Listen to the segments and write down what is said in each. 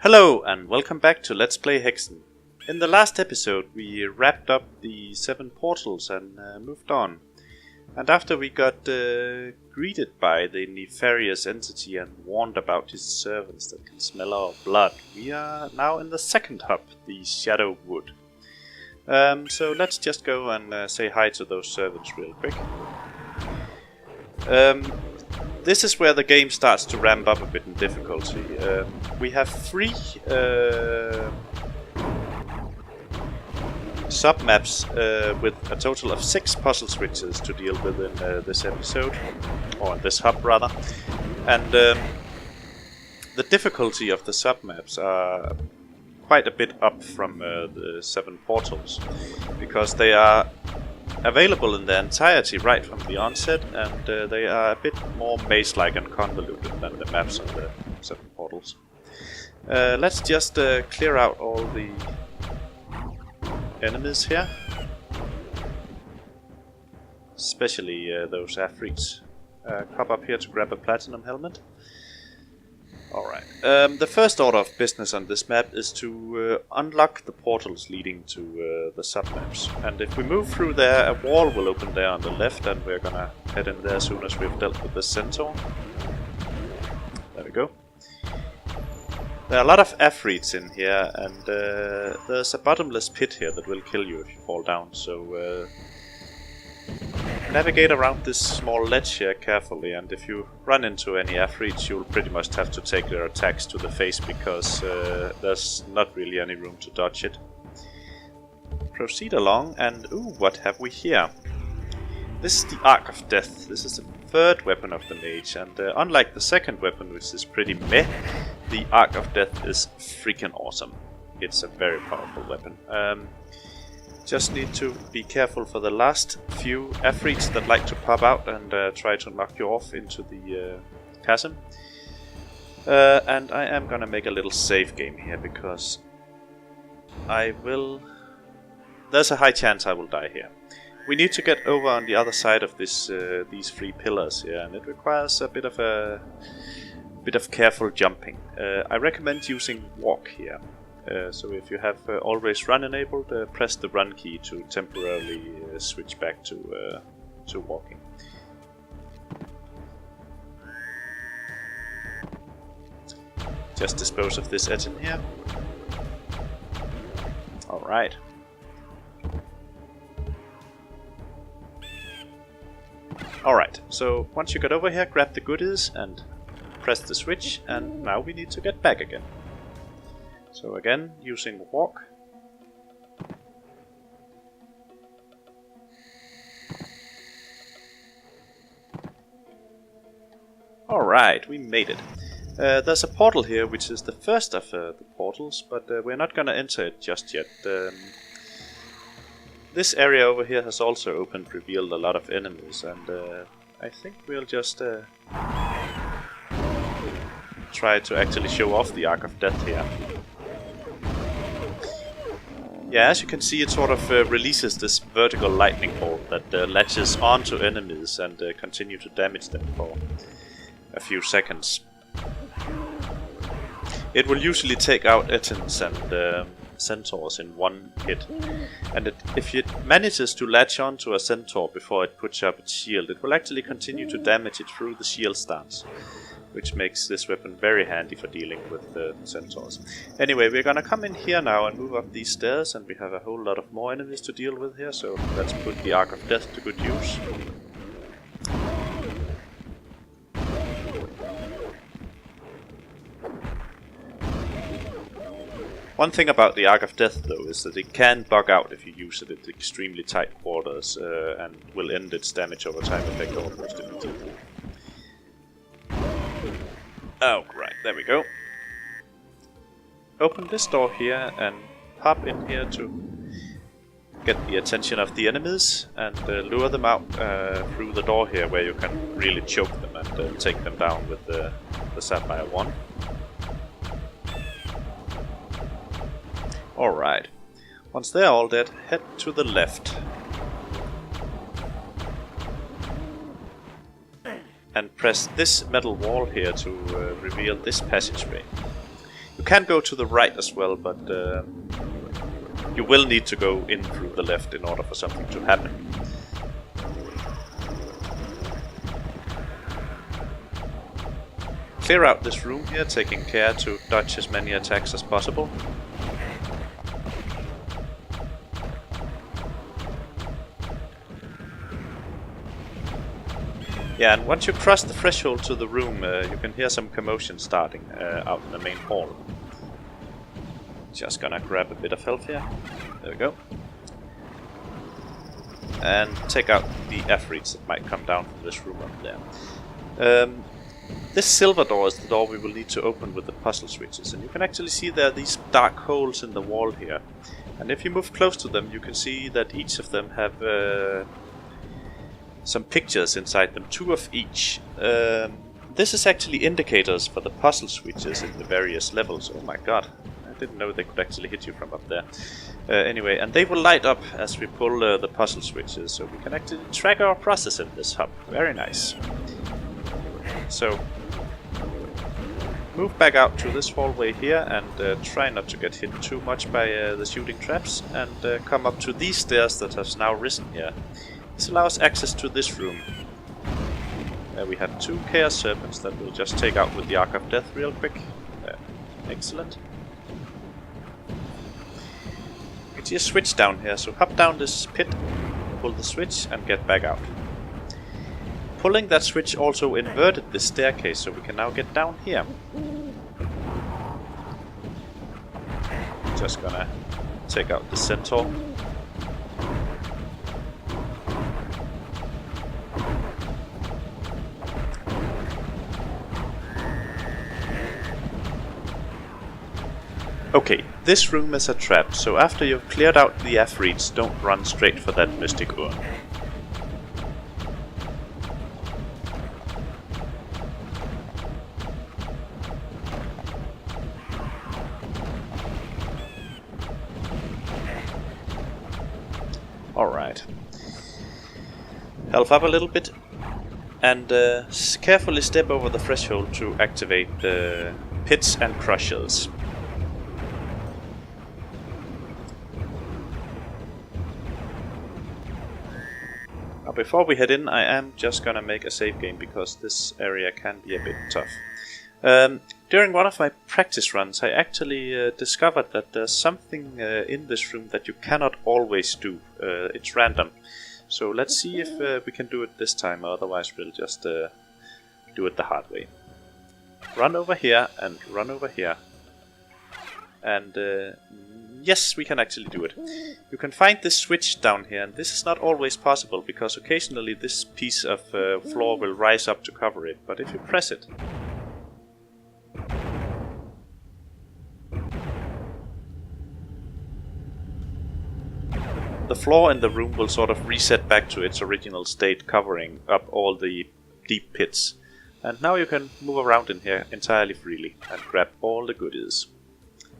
Hello and welcome back to Let's Play Hexen. In the last episode we wrapped up the 7 portals and moved on. And after we got greeted by the nefarious entity and warned about his servants that can smell our blood, we are now in the second hub, the Shadow Wood. So let's just go and say hi to those servants real quick. This is where the game starts to ramp up a bit in difficulty. We have 3 sub-maps with a total of 6 puzzle switches to deal with in this episode, or in this hub rather. And the difficulty of the sub-maps are quite a bit up from the 7 portals, because they are available in their entirety right from the onset, and they are a bit more maze-like and convoluted than the maps on the 7 portals. Let's just clear out all the enemies here, especially those Afrits. Hop up here to grab a platinum helmet. Alright, the first order of business on this map is to unlock the portals leading to the sub-maps. And if we move through there, a wall will open there on the left, and we're gonna head in there as soon as we've dealt with the centaur. There we go. There are a lot of Afrits in here, and there's a bottomless pit here that will kill you if you fall down, so navigate around this small ledge here carefully, and if you run into any Afrits, you'll pretty much have to take their attacks to the face, because there's not really any room to dodge it. Proceed along, and ooh, what have we here? This is the Arc of Death. This is the third weapon of the mage, and unlike the second weapon, which is pretty meh, the Arc of Death is freaking awesome. It's a very powerful weapon. Just need to be careful for the last few Afrits that like to pop out and try to knock you off into the chasm. And I am gonna make a little save game here, because there's a high chance I will die here. We need to get over on the other side of this these 3 pillars here, and it requires a bit of careful jumping. I recommend using walk here. So if you have always run enabled, press the run key to temporarily switch back to walking. Just dispose of this Etin here. Alright. Alright, so once you get over here, grab the goodies and press the switch, and now we need to get back again. So again, using walk. Alright, we made it. There's a portal here, which is the first of the portals, but we're not gonna enter it just yet. This area over here has also opened, revealed a lot of enemies, and I think we'll just try to actually show off the Arc of Death here. Yeah, as you can see, it sort of releases this vertical lightning bolt that latches onto enemies and continue to damage them for a few seconds. It will usually take out Etins and centaurs in one hit, and if it manages to latch onto a centaur before it puts up its shield, it will actually continue to damage it through the shield stance, which makes this weapon very handy for dealing with the centaurs. Anyway, we're gonna come in here now and move up these stairs, and we have a whole lot of more enemies to deal with here, so let's put the Arc of Death to good use. One thing about the Arc of Death, though, is that it can bug out if you use it at extremely tight quarters, and will end its damage over time effect almost immediately. Oh, right, there we go. Open this door here and pop in here to get the attention of the enemies, and lure them out through the door here, where you can really choke them and take them down with the Sapphire Wand. Alright, once they're all dead, head to the left. And press this metal wall here to reveal this passageway. You can go to the right as well, but you will need to go in through the left in order for something to happen. Clear out this room here, taking care to dodge as many attacks as possible. Yeah, and once you cross the threshold to the room, you can hear some commotion starting out in the main hall. Just gonna grab a bit of health here. There we go. And take out the Afrits that might come down from this room up there. This silver door is the door we will need to open with the puzzle switches. And you can actually see there are these dark holes in the wall here. And if you move close to them, you can see that each of them have some pictures inside them, 2 of each. This is actually indicators for the puzzle switches in the various levels. Oh my god, I didn't know they could actually hit you from up there. Anyway, and they will light up as we pull the puzzle switches, so we can actually track our process in this hub. Very nice. So, move back out to this hallway here and try not to get hit too much by the shooting traps, and come up to these stairs that have now risen here. This allows access to this room. We have 2 Chaos Serpents that we'll just take out with the Arc of Death real quick. Excellent. You can see a switch down here, so hop down this pit, pull the switch and get back out. Pulling that switch also inverted this staircase, so we can now get down here. Just gonna take out the centaur. Okay, this room is a trap, so after you've cleared out the Afrits, don't run straight for that mystic urn. Alright. Health up a little bit, and carefully step over the threshold to activate the pits and crushers. Now before we head in, I am just gonna make a save game because this area can be a bit tough. During one of my practice runs, I actually discovered that there's something in this room that you cannot always do. It's random. So let's see if we can do it this time, otherwise we'll just do it the hard way. Run over here and run over here. And yes, we can actually do it. You can find this switch down here, and this is not always possible because occasionally this piece of floor will rise up to cover it, but if you press it, the floor in the room will sort of reset back to its original state, covering up all the deep pits. And now you can move around in here entirely freely and grab all the goodies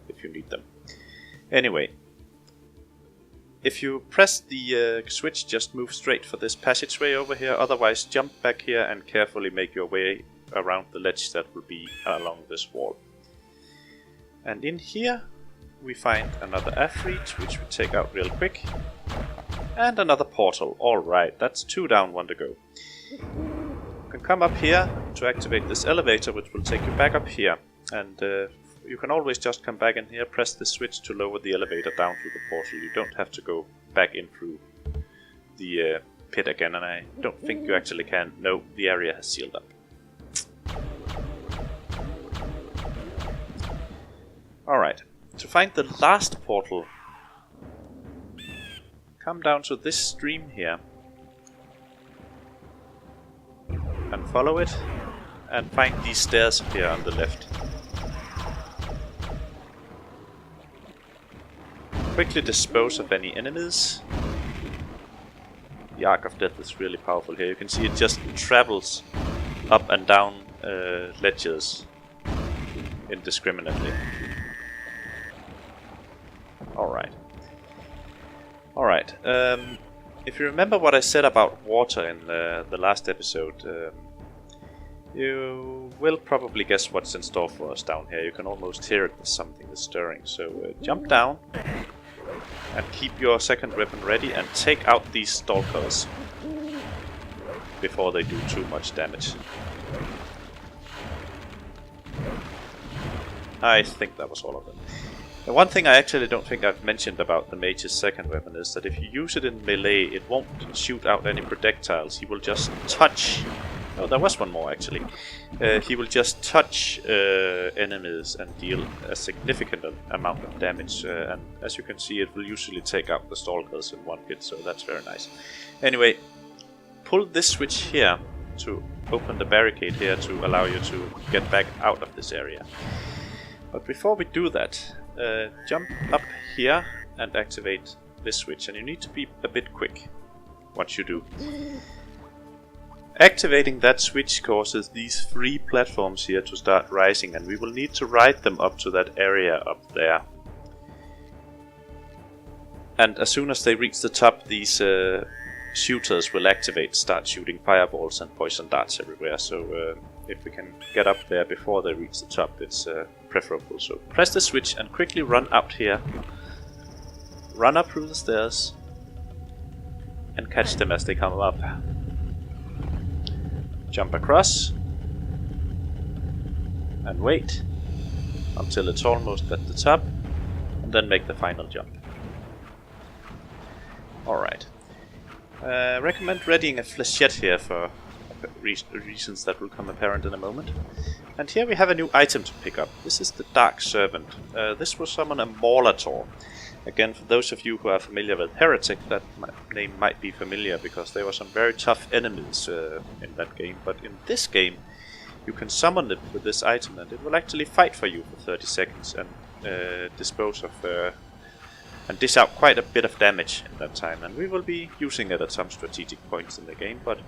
if you need them. Anyway, if you press the switch, just move straight for this passageway over here, otherwise jump back here and carefully make your way around the ledge that will be along this wall. And in here we find another Afrit, which we take out real quick, and another portal. Alright, that's 2 down, 1 to go. You can come up here to activate this elevator, which will take you back up here, and you can always just come back in here, press the switch to lower the elevator down to the portal. You don't have to go back in through the pit again, and I don't think you actually can. No, the area has sealed up. Alright, to find the last portal, come down to this stream here and follow it, and find these stairs here on the left. Quickly dispose of any enemies. The Arc of Death is really powerful here. You can see it just travels up and down ledges indiscriminately. Alright. Alright. If you remember what I said about water in the last episode, You will probably guess what's in store for us down here. You can almost hear it, something is stirring. So jump down and keep your second weapon ready and take out these stalkers before they do too much damage. I think that was all of them. The one thing I actually don't think I've mentioned about the mage's second weapon is that if you use it in melee, it won't shoot out any projectiles. He will just touch... Oh, there was one more actually. He will just touch enemies and deal a significant amount of damage. And as you can see, it will usually take out the stalkers in one hit, so that's very nice. Anyway, pull this switch here to open the barricade here to allow you to get back out of this area. But before we do that, jump up here and activate this switch. And you need to be a bit quick once you do. Activating that switch causes these 3 platforms here to start rising, and we will need to ride them up to that area up there. And as soon as they reach the top, these shooters will activate, start shooting fireballs and poison darts everywhere. So if we can get up there before they reach the top, it's preferable. So press the switch and quickly run out here. Run up through the stairs and catch them as they come up. Jump across and wait until it's almost at the top, and then make the final jump. Alright. Recommend readying a flechette here for reasons that will come apparent in a moment. And here we have a new item to pick up. This is the Dark Servant. This will summon a Molator. Again, for those of you who are familiar with Heretic, that name might be familiar because there were some very tough enemies in that game. But in this game, you can summon it with this item and it will actually fight for you for 30 seconds and dispose of and dish out quite a bit of damage in that time. And we will be using it at some strategic points in the game. But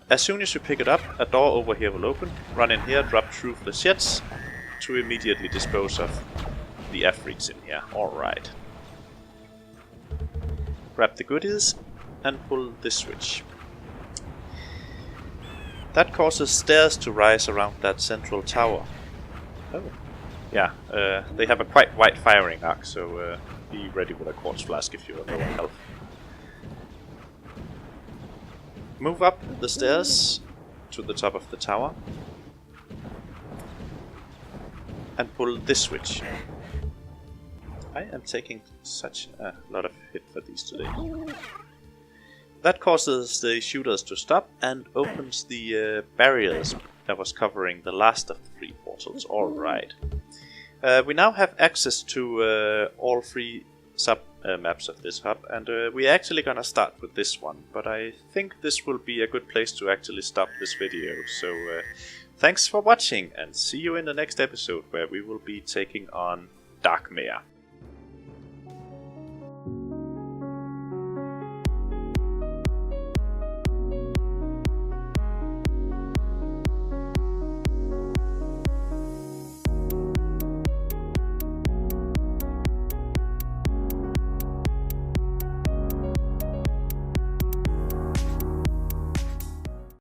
as soon as you pick it up, a door over here will open. Run in here, drop through flechettes to immediately dispose of the Afrits in here. Alright. Grab the goodies and pull this switch. That causes stairs to rise around that central tower. Oh. Yeah, they have a quite wide firing arc, so be ready with a quartz flask if you are low on health. Move up the stairs to the top of the tower and pull this switch. I am taking such a lot of hit for these today. That causes the shooters to stop and opens the barriers that was covering the last of the 3 portals. Alright. We now have access to all 3 sub-maps of this hub, and we're actually gonna start with this one, but I think this will be a good place to actually stop this video. So thanks for watching, and see you in the next episode where we will be taking on Darkmare.